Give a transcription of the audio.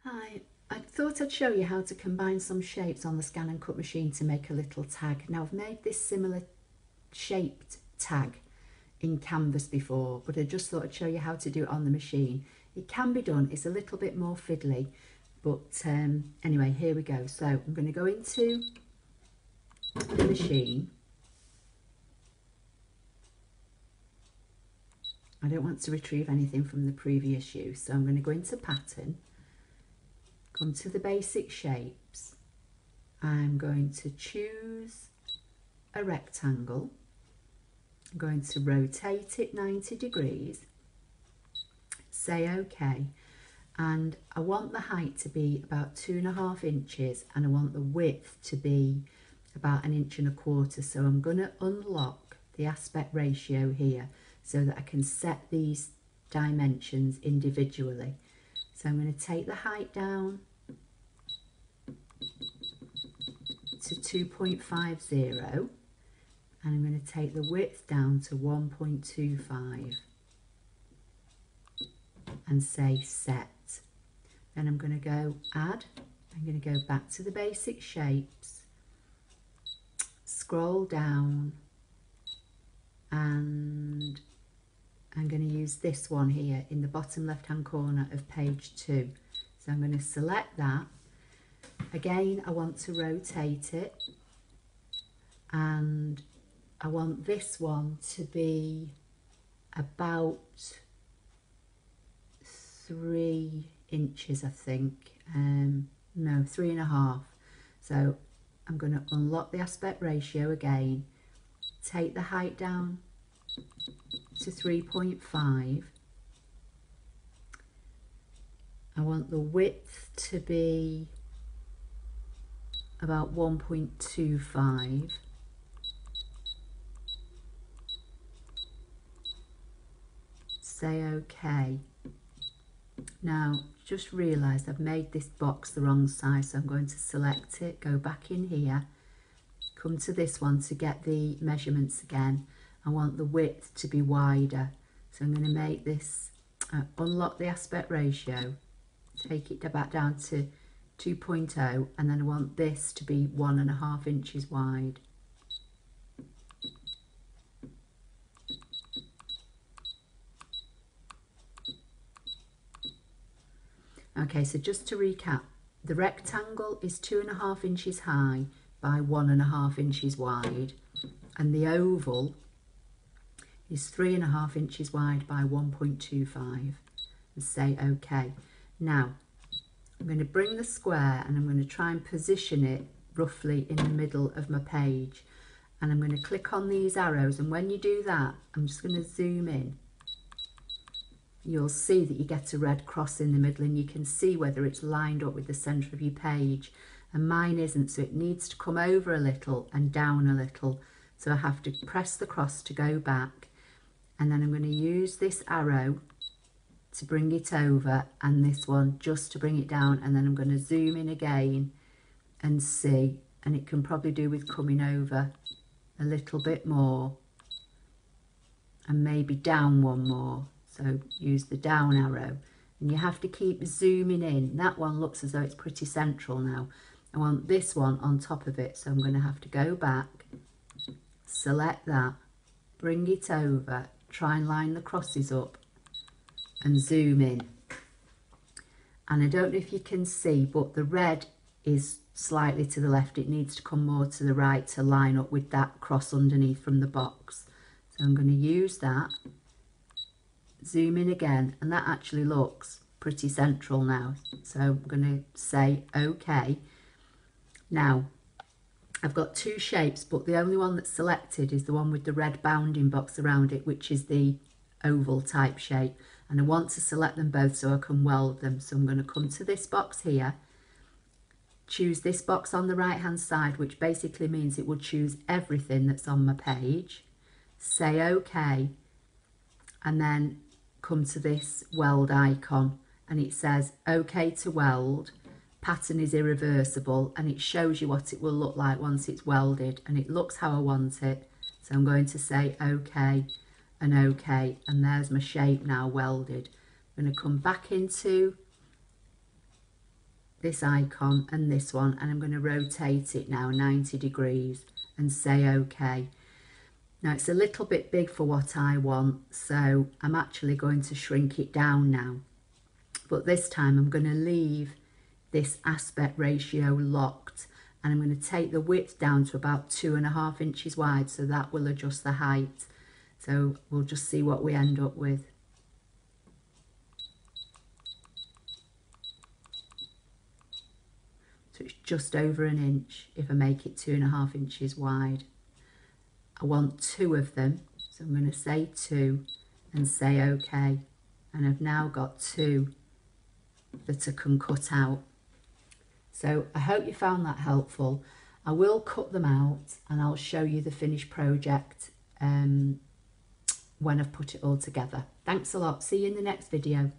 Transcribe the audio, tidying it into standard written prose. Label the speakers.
Speaker 1: Hi, I thought I'd show you how to combine some shapes on the ScanNCut machine to make a little tag. Now I've made this similar shaped tag in Canvas before, but I just thought I'd show you how to do it on the machine. It can be done, it's a little bit more fiddly, but anyway, here we go. So I'm going to go into the machine. I don't want to retrieve anything from the previous use, so I'm going to go into pattern. Come to the basic shapes. I'm going to choose a rectangle. I'm going to rotate it 90 degrees. Say OK. And I want the height to be about 2.5 inches and I want the width to be about 1.25 inches. So I'm going to unlock the aspect ratio here so that I can set these dimensions individually. So I'm going to take the height down to 2.50 and I'm going to take the width down to 1.25 and say set. Then I'm going to go add, I'm going to go back to the basic shapes, scroll down, and I'm going to use this one here in the bottom left hand corner of page 2. So I'm going to select that. Again, I want to rotate it and I want this one to be about 3 inches, I think. No, 3.5. So I'm going to unlock the aspect ratio again, take the height down to 3.5. I want the width to be about 1.25. Say OK. Now just realised I've made this box the wrong size, so I'm going to select it, go back in here, come to this one to get the measurements again. I want the width to be wider, so I'm going to make this, unlock the aspect ratio, take it back down to 2.0, and then I want this to be 1.5 inches wide. Okay, so just to recap, the rectangle is 2.5 inches high by 1.5 inches wide, and the oval is 3.5 inches wide by 1.25. And say OK. Now I'm going to bring the square and I'm going to try and position it roughly in the middle of my page, and I'm going to click on these arrows, and when you do that I'm just going to zoom in. You'll see that you get a red cross in the middle and you can see whether it's lined up with the centre of your page, and mine isn't, so it needs to come over a little and down a little, so I have to press the cross to go back, and then I'm going to use this arrow to bring it over and this one just to bring it down, and then I'm going to zoom in again and see, and it can probably do with coming over a little bit more and maybe down one more. So use the down arrow, and you have to keep zooming in. That one looks as though it's pretty central now. I want this one on top of it, so I'm going to have to go back, select that, bring it over, try and line the crosses up and zoom in. And I don't know if you can see, but the red is slightly to the left. It needs to come more to the right to line up with that cross underneath from the box. So I'm going to use that, zoom in again, and that actually looks pretty central now. So I'm going to say OK. Now I've got two shapes, but the only one that's selected is the one with the red bounding box around it, which is the oval type shape, and I want to select them both so I can weld them. So I'm going to come to this box here, choose this box on the right hand side, which basically means it will choose everything that's on my page, say OK, and then come to this weld icon, and it says OK to weld, pattern is irreversible, and it shows you what it will look like once it's welded, and it looks how I want it. So I'm going to say OK and OK, and there's my shape now welded. I'm going to come back into this icon and this one, and I'm going to rotate it now 90 degrees and say OK. Now it's a little bit big for what I want, so I'm actually going to shrink it down now. But this time I'm going to leave this aspect ratio locked, and I'm going to take the width down to about 2.5 inches wide, so that will adjust the height. So we'll just see what we end up with. So it's just over an inch if I make it 2.5 inches wide. I want 2 of them, so I'm going to say 2 and say OK. And I've now got 2 that I can cut out. So I hope you found that helpful. I will cut them out and I'll show you the finished project when I've put it all together. Thanks a lot. See you in the next video.